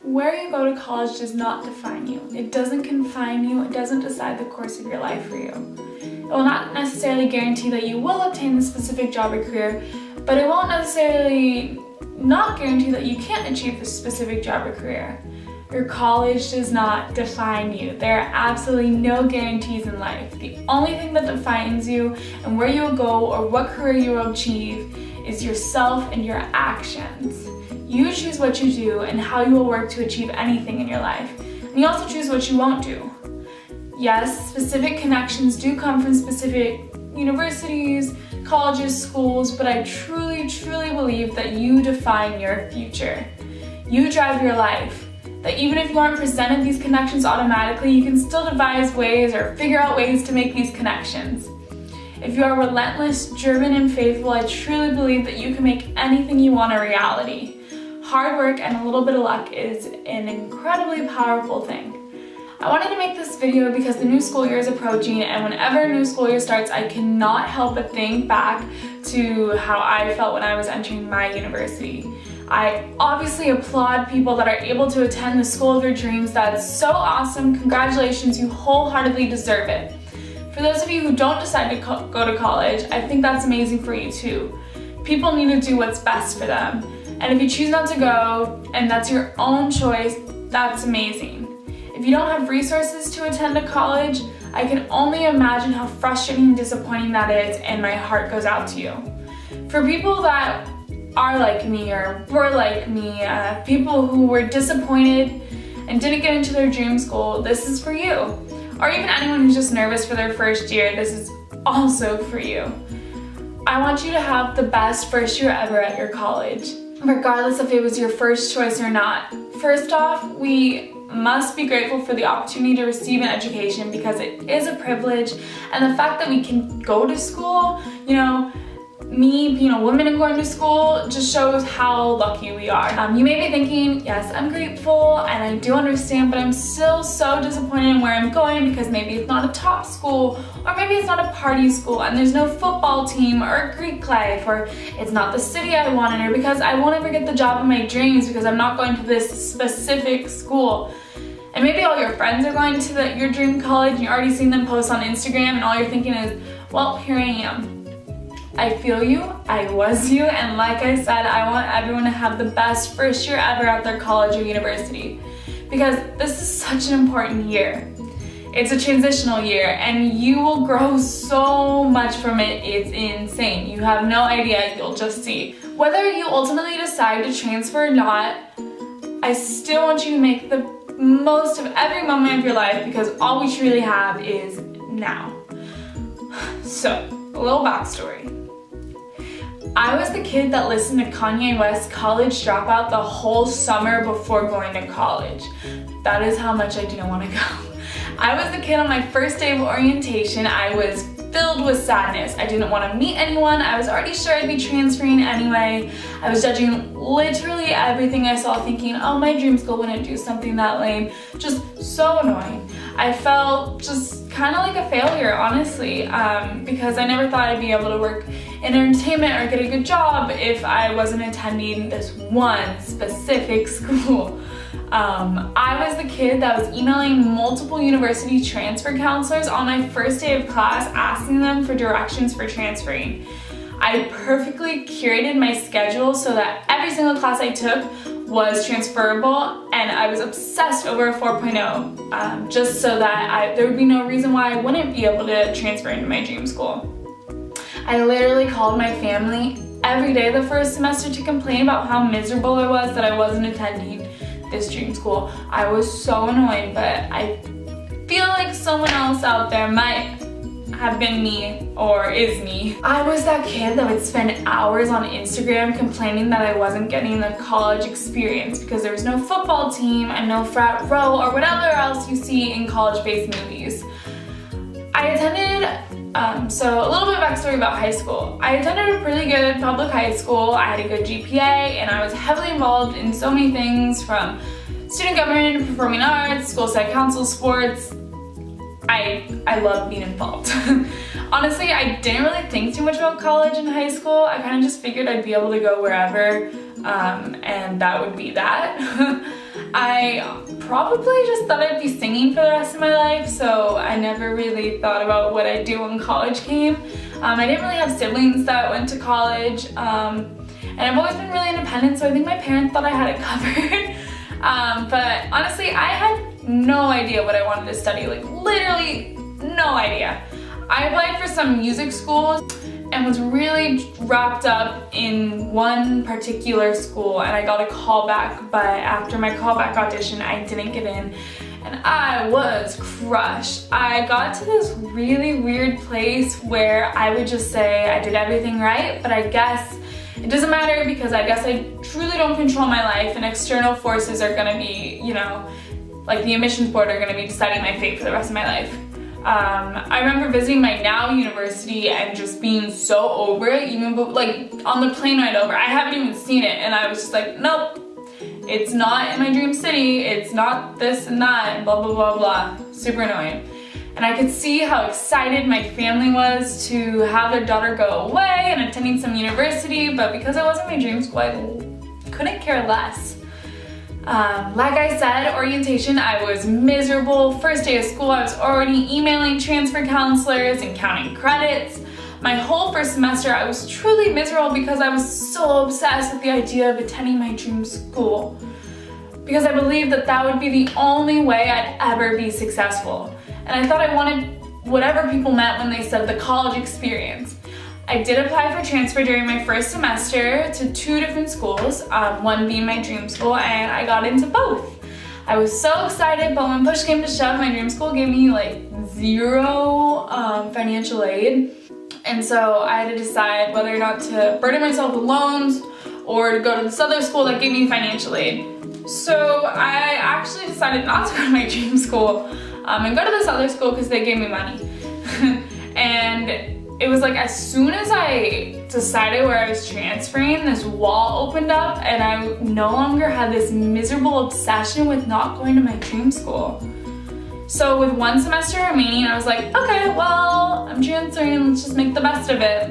Where you go to college does not define you. It doesn't confine you. It doesn't decide the course of your life for you. It will not necessarily guarantee that you will obtain the specific job or career, but it won't necessarily not guarantee that you can't achieve the specific job or career. Your college does not define you. There are absolutely no guarantees in life. The only thing that defines you and where you will go or what career you will achieve is yourself and your actions. You choose what you do and how you will work to achieve anything in your life. And you also choose what you won't do. Yes, specific connections do come from specific universities, colleges, schools, but I truly, truly believe that you define your future. You drive your life. That even if you aren't presented these connections automatically, you can still devise ways or figure out ways to make these connections. If you are relentless, driven, and faithful, I truly believe that you can make anything you want a reality. Hard work and a little bit of luck is an incredibly powerful thing. I wanted to make this video because the new school year is approaching, and whenever a new school year starts, I cannot help but think back to how I felt when I was entering my university. I obviously applaud people that are able to attend the school of their dreams. That's so awesome. Congratulations, you wholeheartedly deserve it. For those of you who don't decide to go to college, I think that's amazing for you too. People need to do what's best for them. And if you choose not to go, and that's your own choice, that's amazing. If you don't have resources to attend a college, I can only imagine how frustrating and disappointing that is, and my heart goes out to you. For people that are like me or were like me, people who were disappointed and didn't get into their dream school, this is for you. Or even anyone who's just nervous for their first year, this is also for you. I want you to have the best first year ever at your college, regardless if it was your first choice or not. First off, we must be grateful for the opportunity to receive an education because it is a privilege, and the fact that we can go to school, me being a woman and going to school just shows how lucky we are. You may be thinking, yes, I'm grateful and I do understand, but I'm still so disappointed in where I'm going because maybe it's not a top school, or maybe it's not a party school and there's no football team or Greek life, or it's not the city I wanted, or because I won't ever get the job of my dreams because I'm not going to this specific school. And maybe all your friends are going to your dream college and you're already seeing them post on Instagram, and all you're thinking is, well, here I am. I feel you, I was you, and like I said, I want everyone to have the best first year ever at their college or university, because this is such an important year. It's a transitional year, and you will grow so much from it, it's insane. You have no idea, you'll just see. Whether you ultimately decide to transfer or not, I still want you to make the most of every moment of your life, because all we truly have is now. So, a little backstory. I was the kid that listened to Kanye West's College Dropout the whole summer before going to college. That is how much I didn't want to go. I was the kid on my first day of orientation. I was filled with sadness. I didn't want to meet anyone. I was already sure I'd be transferring anyway. I was judging literally everything I saw, thinking, oh, my dream school wouldn't do something that lame. Just so annoying. I felt just kind of like a failure, honestly, because I never thought I'd be able to work in entertainment or get a good job if I wasn't attending this one specific school. I was the kid that was emailing multiple university transfer counselors on my first day of class asking them for directions for transferring. I perfectly curated my schedule so that every single class I took was transferable, and I was obsessed over a 4.0 just so that there would be no reason why I wouldn't be able to transfer into my dream school. I literally called my family every day the first semester to complain about how miserable I was that I wasn't attending this dream school. I was so annoyed, but I feel like someone else out there might have been me or is me. I was that kid that would spend hours on Instagram complaining that I wasn't getting the college experience because there was no football team and no frat row or whatever else you see in college-based movies. I attended, so a little bit of backstory about high school. I attended a pretty good public high school. I had a good GPA, and I was heavily involved in so many things, from student government, performing arts, school side council, sports. I love being involved. Honestly, I didn't really think too much about college in high school. I kind of just figured I'd be able to go wherever, and that would be that. I probably just thought I'd be singing for the rest of my life, so I never really thought about what I'd do when college came. I didn't really have siblings that went to college, and I've always been really independent, so I think my parents thought I had it covered. But honestly, I had no idea what I wanted to study, like literally no idea. I applied for some music schools and was really wrapped up in one particular school, and I got a call back, but after my callback audition, I didn't get in, and I was crushed. I got to this really weird place where I would just say I did everything right, but I guess it doesn't matter because I guess I truly don't control my life, and external forces are gonna be, you know, like the admissions board are gonna be deciding my fate for the rest of my life. I remember visiting my now university and just being so over it, even like on the plane ride over. I haven't even seen it, and I was just like, nope, it's not in my dream city, it's not this and that, and blah, blah, blah, blah. Super annoying. And I could see how excited my family was to have their daughter go away and attending some university, but because it wasn't my dream school, I couldn't care less. Like I said, orientation, I was miserable. First day of school, I was already emailing transfer counselors and counting credits. My whole first semester, I was truly miserable because I was so obsessed with the idea of attending my dream school. Because I believed that that would be the only way I'd ever be successful. And I thought I wanted whatever people meant when they said the college experience. I did apply for transfer during my first semester to 2 different schools, one being my dream school, and I got into both. I was so excited, but when push came to shove, my dream school gave me like 0 financial aid. And so I had to decide whether or not to burden myself with loans or to go to this other school that gave me financial aid. So I actually decided not to go to my dream school and go to this other school because they gave me money. And it was like as soon as I decided where I was transferring, this wall opened up and I no longer had this miserable obsession with not going to my dream school. So with 1 semester remaining, I was like, okay, well, I'm transferring, let's just make the best of it.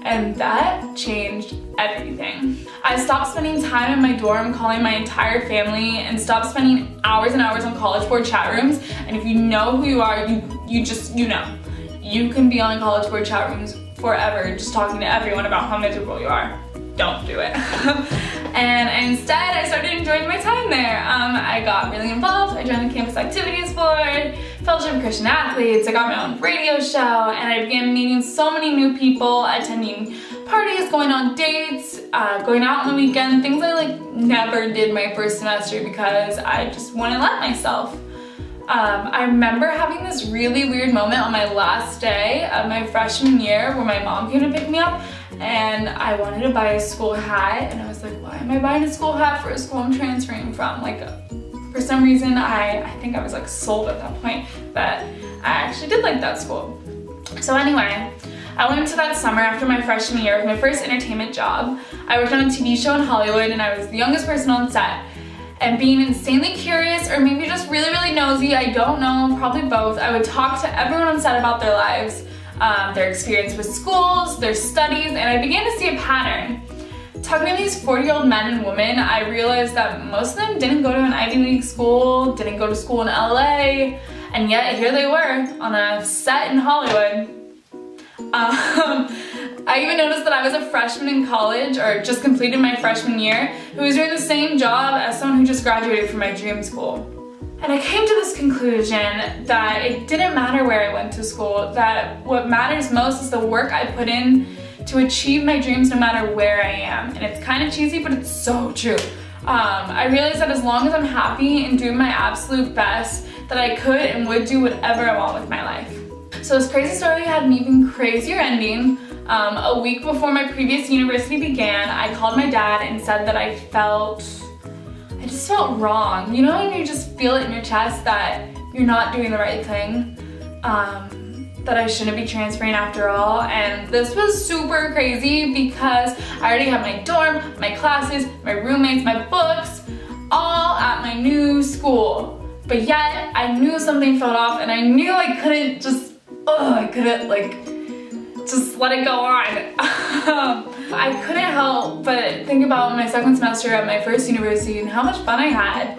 And that changed everything. I stopped spending time in my dorm calling my entire family and stopped spending hours and hours on college board chat rooms. And if you know who you are, you know. You can be on college board chat rooms forever just talking to everyone about how miserable you are. Don't do it. And instead, I started enjoying my time there. I got really involved. I joined the campus activities board, fellowship of Christian athletes. I got my own radio show, and I began meeting so many new people, attending parties, going on dates, going out on the weekend, things I like never did my first semester because I just wouldn't let myself. I remember having this really weird moment on my last day of my freshman year where my mom came to pick me up and I wanted to buy a school hat, and I was like, why am I buying a school hat for a school I'm transferring from? Like, for some reason, I think I was like sold at that point, but I actually did like that school. So anyway, I went into that summer after my freshman year with my first entertainment job. I worked on a TV show in Hollywood and I was the youngest person on set. And being insanely curious, or maybe just really, really nosy, I don't know, probably both, I would talk to everyone on set about their lives, their experience with schools, their studies, and I began to see a pattern. Talking to these 40-year-old men and women, I realized that most of them didn't go to an Ivy League school, didn't go to school in LA, and yet here they were on a set in Hollywood. I even noticed that I was a freshman in college, or just completed my freshman year, who was doing the same job as someone who just graduated from my dream school. And I came to this conclusion that it didn't matter where I went to school, that what matters most is the work I put in to achieve my dreams no matter where I am. And it's kind of cheesy, but it's so true. I realized that as long as I'm happy and doing my absolute best, that I could and would do whatever I want with my life. So this crazy story had an even crazier ending. A week before my previous university began, I called my dad and said that I just felt wrong. You know when you just feel it in your chest that you're not doing the right thing? That I shouldn't be transferring after all. And this was super crazy because I already had my dorm, my classes, my roommates, my books, all at my new school. But yet, I knew something felt off and I knew I couldn't just let it go on. I couldn't help but think about my second semester at my first university and how much fun I had.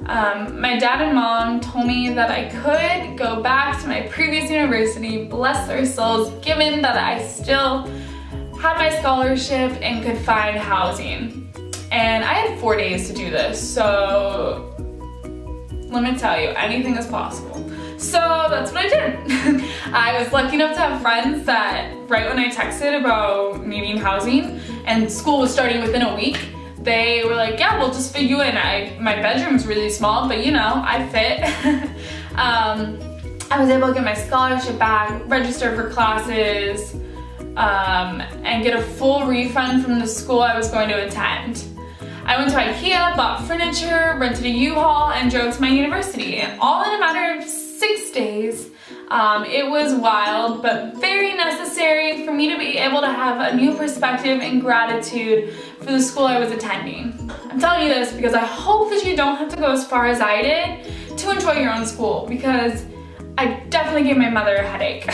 My dad and mom told me that I could go back to my previous university, bless their souls, given that I still had my scholarship and could find housing. And I had 4 days to do this, so let me tell you, anything is possible. So that's what I did. I was lucky enough to have friends that right when I texted about needing housing and school was starting within a week, they were like, yeah, we'll just fit you in. My bedroom's really small, but you know, I fit. I was able to get my scholarship back, register for classes, and get a full refund from the school I was going to attend. I went to IKEA, bought furniture, rented a U-Haul, and drove to my university, and all in a matter of 6 days. It was wild, but very necessary for me to be able to have a new perspective and gratitude for the school I was attending. I'm telling you this because I hope that you don't have to go as far as I did to enjoy your own school, because I definitely gave my mother a headache.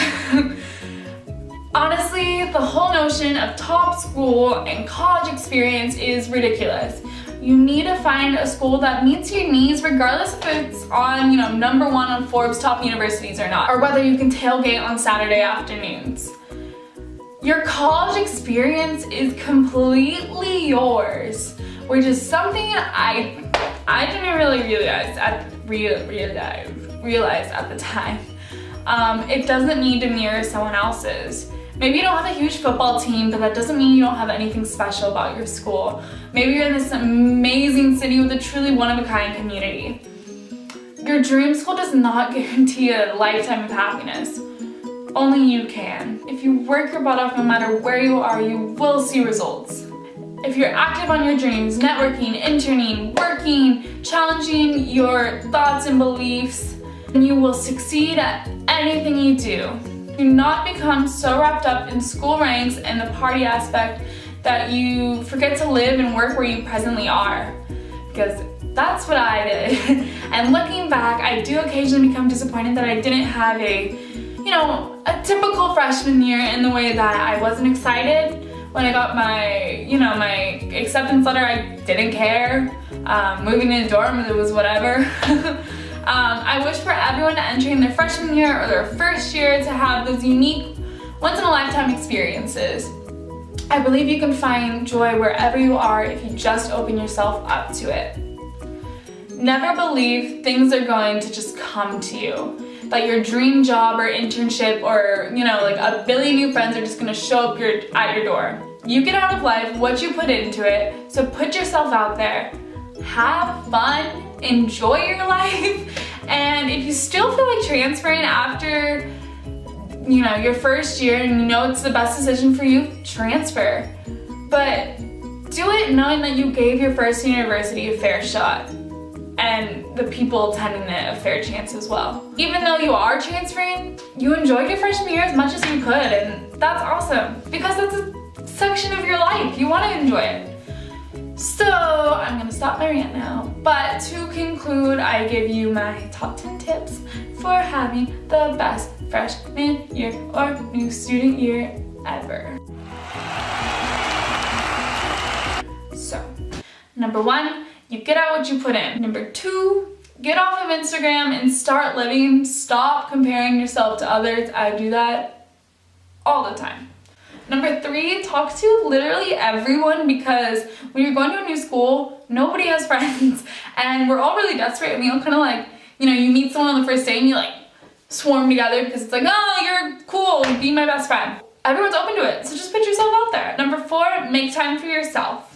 Honestly, the whole notion of top school and college experience is ridiculous. You need to find a school that meets your needs regardless if it's on, #1 on Forbes top universities or not, or whether you can tailgate on Saturday afternoons. Your college experience is completely yours, which is something I didn't really realize at the time. It doesn't need to mirror someone else's. Maybe you don't have a huge football team, but that doesn't mean you don't have anything special about your school. Maybe you're in this amazing city with a truly one-of-a-kind community. Your dream school does not guarantee a lifetime of happiness. Only you can. If you work your butt off no matter where you are, you will see results. If you're active on your dreams, networking, interning, working, challenging your thoughts and beliefs, then you will succeed at anything you do. Do not become so wrapped up in school ranks and the party aspect that you forget to live and work where you presently are, because that's what I did. And looking back, I do occasionally become disappointed that I didn't have a typical freshman year in the way that I wasn't excited when I got my, my acceptance letter. I didn't care. Moving in a dorm, it was whatever. I wish for everyone entering their freshman year or their first year to have those unique, once-in-a-lifetime experiences. I believe you can find joy wherever you are if you just open yourself up to it. Never believe things are going to just come to you. That your dream job or internship or, like a billion new friends are just gonna show up at your door. You get out of life what you put into it, so put yourself out there. Have fun, enjoy your life, and if you still feel like transferring after your first year and it's the best decision for you, transfer. But do it knowing that you gave your first university a fair shot and the people attending it a fair chance as well. Even though you are transferring, you enjoyed your freshman year as much as you could, and that's awesome because that's a section of your life. You want to enjoy it. So I'm gonna stop my rant now, but to conclude, I give you my top 10 tips for having the best freshman year or new student year ever. So, number 1, you get out what you put in. Number 2, get off of Instagram and start living. Stop comparing yourself to others. I do that all the time. Number 3, talk to literally everyone, because when you're going to a new school, nobody has friends and we're all really desperate, and we all kind of like, you meet someone on the first day and you like swarm together because it's like, oh, you're cool, be my best friend. Everyone's open to it, so just put yourself out there. Number 4, make time for yourself.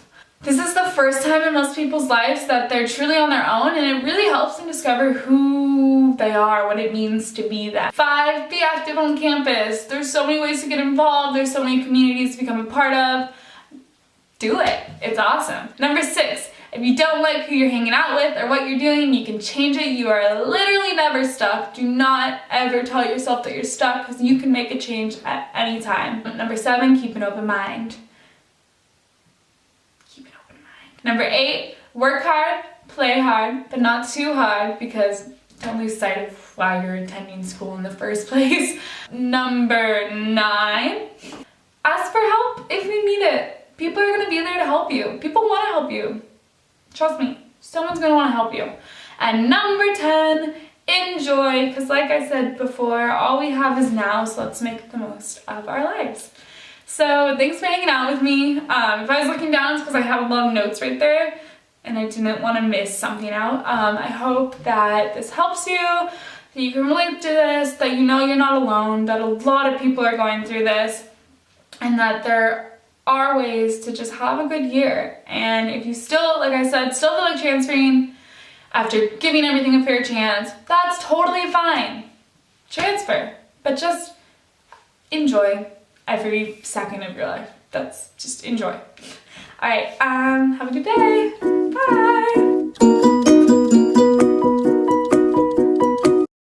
This is the first time in most people's lives that they're truly on their own, and it really helps them discover who they are, what it means to be them. 5, be active on campus. There's so many ways to get involved. There's so many communities to become a part of. Do it. It's awesome. Number 6, if you don't like who you're hanging out with or what you're doing, you can change it. You are literally never stuck. Do not ever tell yourself that you're stuck, because you can make a change at any time. Number 7, keep an open mind. Number 8, work hard, play hard, but not too hard, because don't lose sight of why you're attending school in the first place. Number 9, ask for help if you need it. People are gonna be there to help you. People wanna help you. Trust me, someone's gonna wanna help you. And number 10, enjoy, because like I said before, all we have is now, so let's make the most of our lives. So thanks for hanging out with me. If I was looking down, it's because I have a lot of notes right there and I didn't want to miss something out. I hope that this helps you, that you can relate to this, that you know you're not alone, that a lot of people are going through this, and that there are ways to just have a good year. And if you still, like I said, still feel like transferring after giving everything a fair chance, that's totally fine. Transfer, but just enjoy every second of your life. That's just enjoy. All right, have a good day. Bye.